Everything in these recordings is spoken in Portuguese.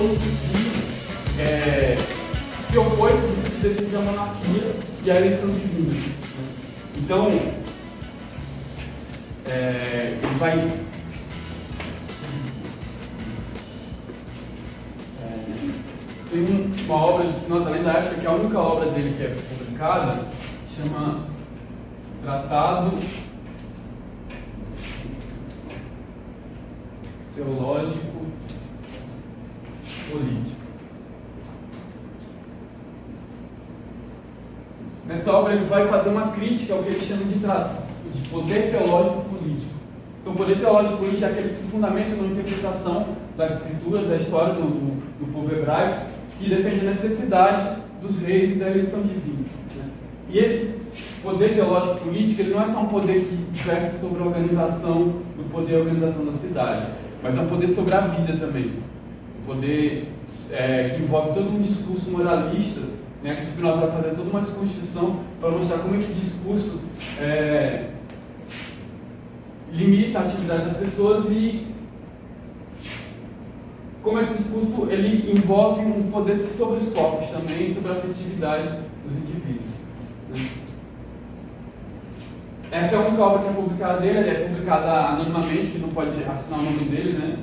torno que se opõe a defende a monarquia e a eleição divina. Então, ele vai tem uma obra de Spinoza, além da época, que é a única obra dele que é publicada, chama Tratado Teológico Político. Nessa obra ele vai fazer uma crítica ao que ele chama de poder teológico político. Então, o poder teológico político é aquele que se fundamenta na interpretação das escrituras, da história do povo hebraico, que defende a necessidade dos reis e da eleição divina. Né? E esse poder teológico político, ele não é só um poder que versa sobre a organização do poder e a organização da cidade, mas é um poder sobre a vida também. Um poder que envolve todo um discurso moralista, né, que o Spinoza vai fazer toda uma desconstrução para mostrar como esse discurso limita a atividade das pessoas e como esse discurso ele envolve um poder sobre os corpos também, sobre a afetividade dos indivíduos. Né? Essa é a única obra que é publicada dele, ela é publicada anonimamente, que não pode assinar o nome dele, né?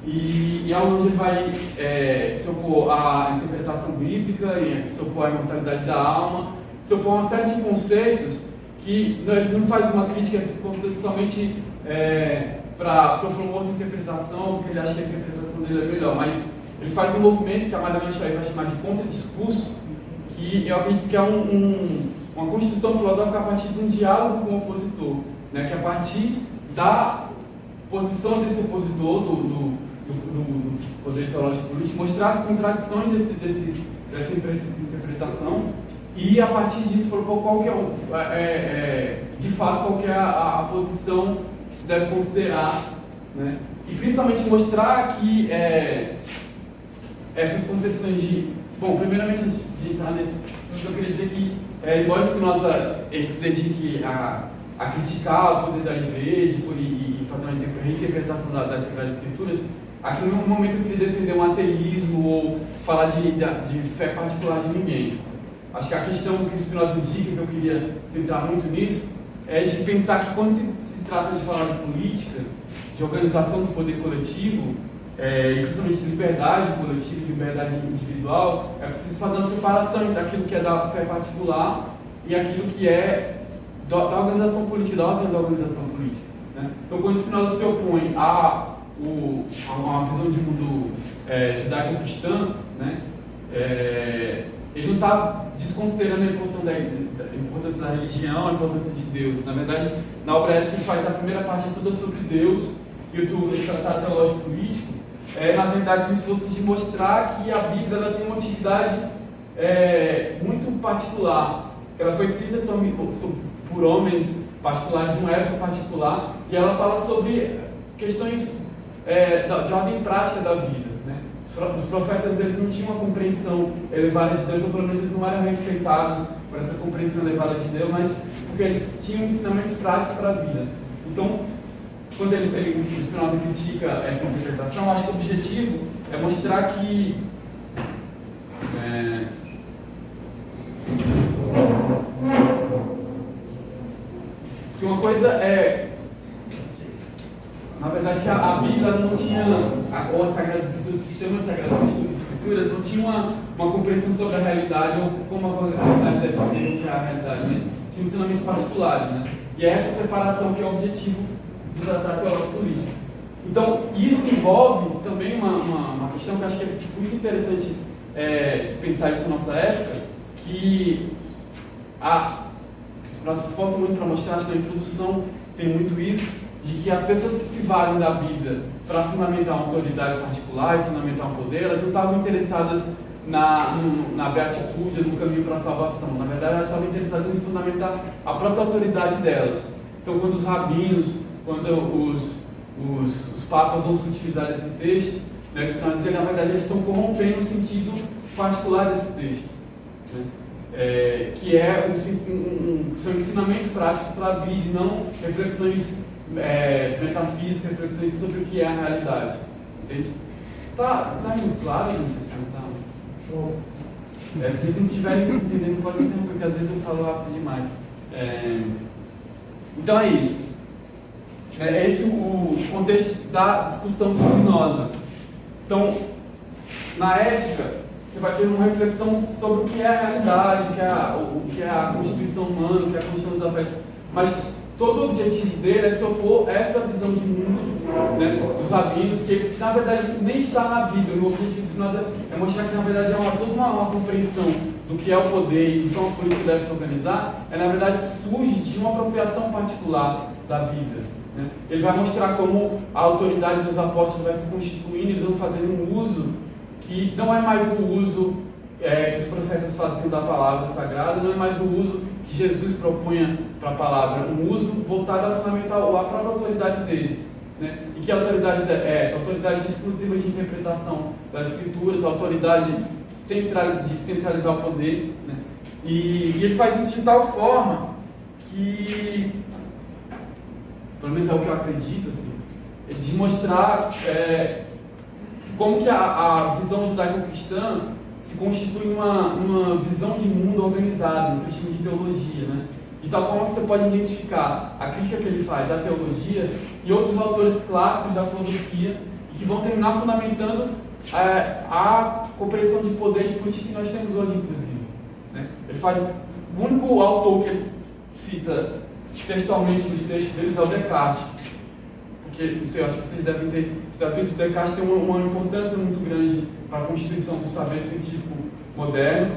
E é onde ele vai se opor à interpretação bíblica, se opor à imortalidade da alma, se opor a uma série de conceitos que ele não faz uma crítica a esses conceitos somente para promover uma interpretação, porque ele acha que a interpretação dele é melhor, mas ele faz um movimento que a Madame Chai vai chamar de contradiscurso, que eu acredito que é uma construção filosófica a partir de um diálogo com o opositor, né? Que a partir da posição desse opositor, do poder teológico político, mostrar as contradições dessa interpretação e a partir disso propor qual que de fato qual que é a posição que se deve considerar, né? E principalmente mostrar que essas concepções primeiramente antes de entrar nesse, eu queria dizer que embora o Spinoza se dedique a criticar o poder da igreja e fazer uma reinterpretação das Sagradas Escrituras, aqui não é um momento que ele defender um ateísmo ou falar de fé particular de ninguém. Acho que a questão que o Spinoza indica, que eu queria centrar muito nisso, é de pensar que quando se trata de falar de política, de organização do poder coletivo, e principalmente de liberdade coletiva e liberdade individual, é preciso fazer uma separação entre aquilo que é da fé particular e aquilo que é da organização política, da ordem da organização política. Né? Então, quando o Spinoza se opõe a uma visão de mundo judaico-cristã, né? Ele não está desconsiderando a importância da religião, a importância de Deus. Na verdade, na obra ética que ele faz, a primeira parte é toda sobre Deus e o tratado teológico político na verdade, um esforço de mostrar que a Bíblia ela tem uma utilidade muito particular. Ela foi escrita por homens particulares de uma época particular e ela fala sobre questões de ordem prática da vida. Né? Os profetas eles não tinham uma compreensão elevada de Deus, ou pelo menos eles não eram respeitados por essa compreensão elevada de Deus, mas porque eles tinham ensinamentos práticos para a vida. Então, quando o Spinoza critica essa interpretação, acho que o objetivo é mostrar que uma coisa na verdade, a Bíblia não tinha, ou as Sagradas Escrituras, o sistema de Sagradas Escrituras, não tinha uma compreensão sobre a realidade, ou como a realidade deve ser, o que é a realidade, mas tinha ensinamentos particulares, né? E é essa separação que é o objetivo do tratado teológico político. Então, isso envolve também uma questão que eu acho que é muito interessante se pensar isso na nossa época, que nós se esforçamos muito para mostrar, acho que na introdução tem muito isso, de que as pessoas que se valem da Bíblia para fundamentar uma autoridade particular e fundamentar um poder, elas não estavam interessadas na beatitude, no caminho para a salvação. Na verdade, elas estavam interessadas em fundamentar a própria autoridade delas. Então, quando os rabinos, quando os papas vão se utilizar desse texto, né, nós dizemos, na verdade, eles estão corrompendo o sentido particular desse texto, né? Que são ensinamentos práticos para a vida e não reflexões metafísicas, reflexões sobre o que é a realidade. Entende? Tá indo claro, não sei se tá. Show. Se vocês não estiverem entendendo, pode interromper, porque às vezes eu falo rápido demais. Então é isso. É esse o contexto da discussão do Spinoza. Então, na ética, você vai ter uma reflexão sobre o que é a realidade, o que é a constituição humana, o que é a constituição dos afetos. Mas todo o objetivo dele é se opor a essa visão de mundo, né, dos rabinos, que na verdade nem está na Bíblia. O objetivo do Spinoza é mostrar que na verdade é toda uma compreensão do que é o poder e de como a política deve se organizar, na verdade surge de uma apropriação particular da Bíblia. Né? Ele vai mostrar como a autoridade dos apóstolos vai se constituindo, eles vão fazendo um uso que não é mais o uso que os profetas faziam da palavra sagrada, não é mais o uso que Jesus propunha para a palavra, um uso voltado a fundamentar a própria autoridade deles. Né? E que autoridade é essa? Autoridade exclusiva de interpretação das Escrituras, autoridade de centralizar o poder. Né? E ele faz isso de tal forma que, pelo menos é o que eu acredito, assim, de mostrar como que a visão judaico-cristã se constitui uma visão de mundo organizado, um cristianismo de teologia, né? De tal forma que você pode identificar a crítica que ele faz à teologia e outros autores clássicos da filosofia e que vão terminar fundamentando a compreensão de poder e de política que nós temos hoje, inclusive. Né? Ele faz, o único autor que ele cita textualmente nos textos deles é o Descartes. Porque, não sei, eu acho que vocês devem ter estudado isso. O Descartes tem uma importância muito grande para a constituição do saber científico moderno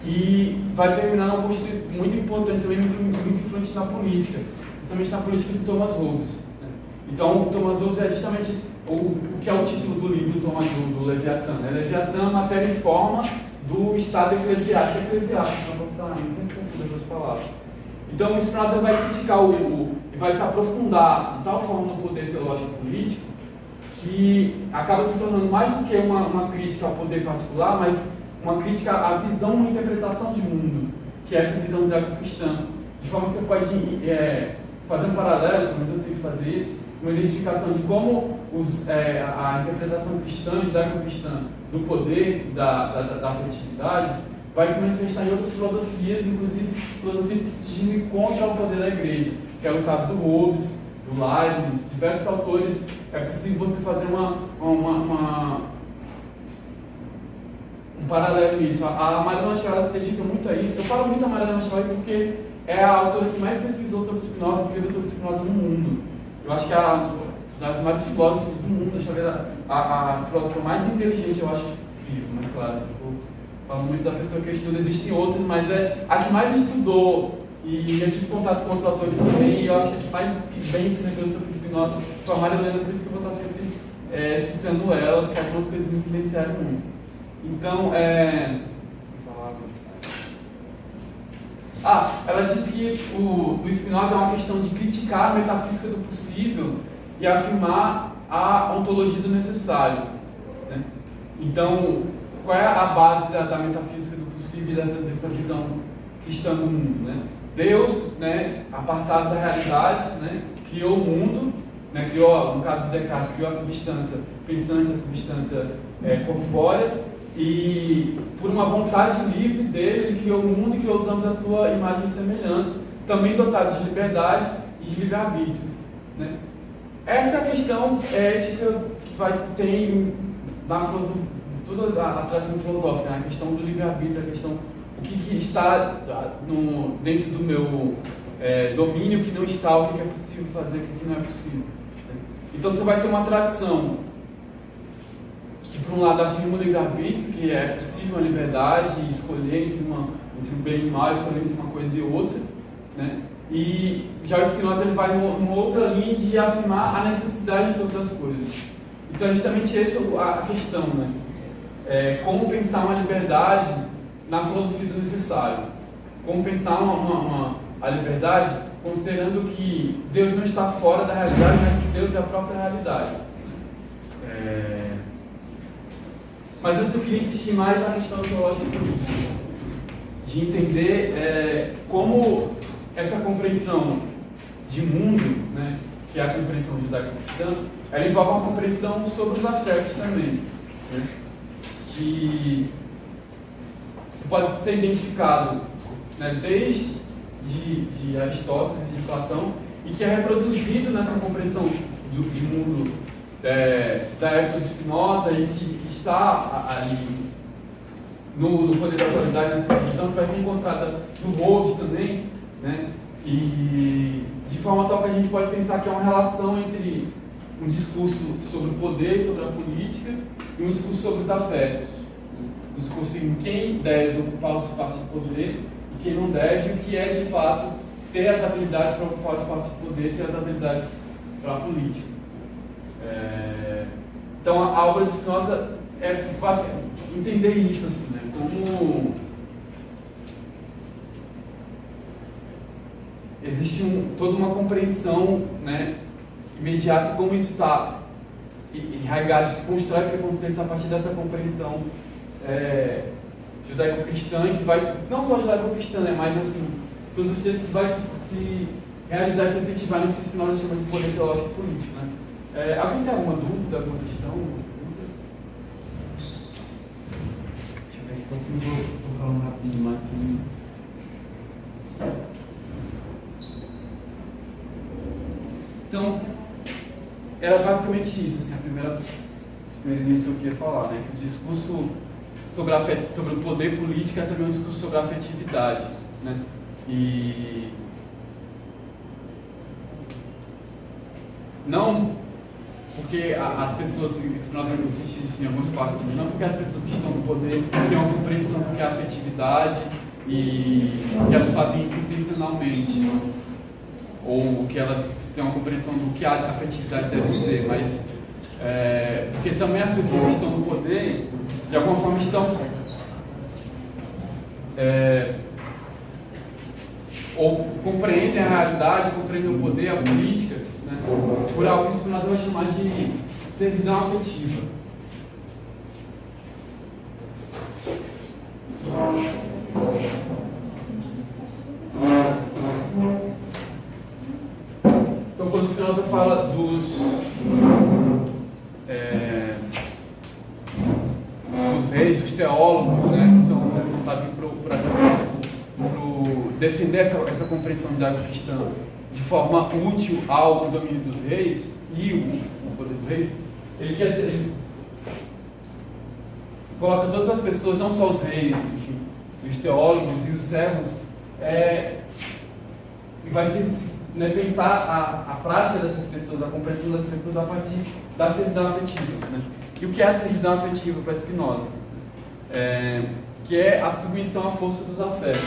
e vai terminar numa constituição muito importante também, muito influente na política, principalmente na política do Thomas Hobbes. Né? Então, o Thomas Hobbes é justamente o que é o título do livro do Leviatã. Né? Leviatã, matéria e forma do Estado eclesiástico. Eclesiástico, não posso falar, sempre confundo essas palavras. Então, o Spinoza vai criticar e vai se aprofundar de tal forma no poder teológico político que acaba se tornando mais do que uma crítica ao poder particular, mas uma crítica à visão, uma interpretação de mundo, que é essa visão judaico-cristã. De forma que você pode, fazer um paralelo, pelo menos eu tento fazer isso, uma identificação de como a interpretação cristã, judaico-cristã, do poder, da afetividade, vai se manifestar em outras filosofias, inclusive filosofias que se dirigem contra o poder da igreja, que é o caso do Hobbes, do Leibniz, diversos autores. É possível você fazer um paralelo nisso. A Mariana Schreiber se dedica muito a isso. Eu falo muito a Mariana Schreiber porque é a autora que mais pesquisou sobre Spinoza, escreveu sobre Spinoza no mundo. Eu acho que é das mais filósofos do mundo, a filósofa mais inteligente, eu acho, vivo, mas claro, se for falando muito da pessoa que estuda, existem outras, mas é a que mais estudou. E eu tive contato com outros autores também, e eu acho que a que mais bem escreveu sobre Spinoza foi a Maria Helena, por isso que eu vou estar sempre citando ela, porque algumas coisas me influenciaram muito. Então, ela disse que o Spinoza é uma questão de criticar a metafísica do possível e afirmar a ontologia do necessário. Né? Então, qual é a base da metafísica do possível e dessa visão cristã do mundo? Né? Deus, né, apartado da realidade, né, criou o mundo, né, criou, no caso de Descartes, criou a substância pensante, a substância corpórea, e por uma vontade livre dele, ele criou o mundo e criou os homens à sua imagem e semelhança, também dotados de liberdade e de livre-arbítrio. Né? Essa é a questão ética que tem na filosofia, toda a tradição filosófica, né? A questão do livre-arbítrio, a questão o que está dentro do meu domínio, o que não está, o que é possível fazer, o que não é possível. Né? Então você vai ter uma tradição que, por um lado, afirma o livre-arbítrio, que é possível a liberdade e escolher entre o bem e o mal, escolher entre uma coisa e outra. Né? E já o Spinoza ele vai numa outra linha de afirmar a necessidade de outras coisas. Então é justamente essa a questão, né? Como pensar uma liberdade na filosofia do necessário. Como pensar a liberdade considerando que Deus não está fora da realidade, mas que Deus é a própria realidade. Mas antes eu queria insistir mais na questão teológica política, de entender como essa compreensão de mundo, né, que é a compreensão judaico-cristã, ela envolve uma compreensão sobre os afetos também. né, que se pode ser identificado, né, desde de Aristóteles e de Platão, e que é reproduzido nessa compreensão do mundo da época de Spinoza, e que está ali no poder da autoridade, nessa questão, que vai ser encontrada no Hobbes também, né? E de forma tal que a gente pode pensar que é uma relação entre um discurso sobre o poder, sobre a política, e um discurso sobre os afetos. Um discurso em quem deve ocupar o espaço de poder e quem não deve, e o que é de fato ter as habilidades para ocupar o espaço de poder, ter as habilidades para a política. Então a obra de Spinoza é entender isso, assim, né? Como existe toda uma compreensão, né, imediata, como isso está enraizado, se constrói preconceitos a partir dessa compreensão judaico-cristã, que vai, não só judaico-cristã, né, mas assim, todos os textos vai se realizar e se efetivar nisso que Spinoza chama de poder teológico e político, né? Alguém tem alguma dúvida, alguma questão? Deixa eu ver aqui, só se estou falando rapidinho demais para mim. Então, era basicamente isso, assim, a primeira início que eu queria falar, né? Que o discurso sobre o poder político é também um discurso sobre a afetividade, né? E não porque as pessoas, nós insistimos em alguns passos também, não porque as pessoas que estão no poder têm uma compreensão do que é a afetividade e elas fazem isso intencionalmente, ou que elas têm uma compreensão do que a afetividade deve ser, mas porque também as pessoas que estão no poder, de alguma forma, estão ou compreendem a realidade, compreendem o poder, a política, né, por algo que o Spinoza vai chamar de servidão afetiva. Então, quando o Spinoza fala dos reis, dos teólogos, né, que são responsáveis por defender essa compreensão judaico-cristã de forma útil ao domínio dos reis e o poder dos reis, ele coloca todas as pessoas, não só os reis, enfim, os teólogos e os servos, e vai né, pensar a prática dessas pessoas, a compreensão das pessoas a partir da servidão afetiva, né? E o que é a servidão afetiva para Spinoza? Que é a submissão à força dos afetos.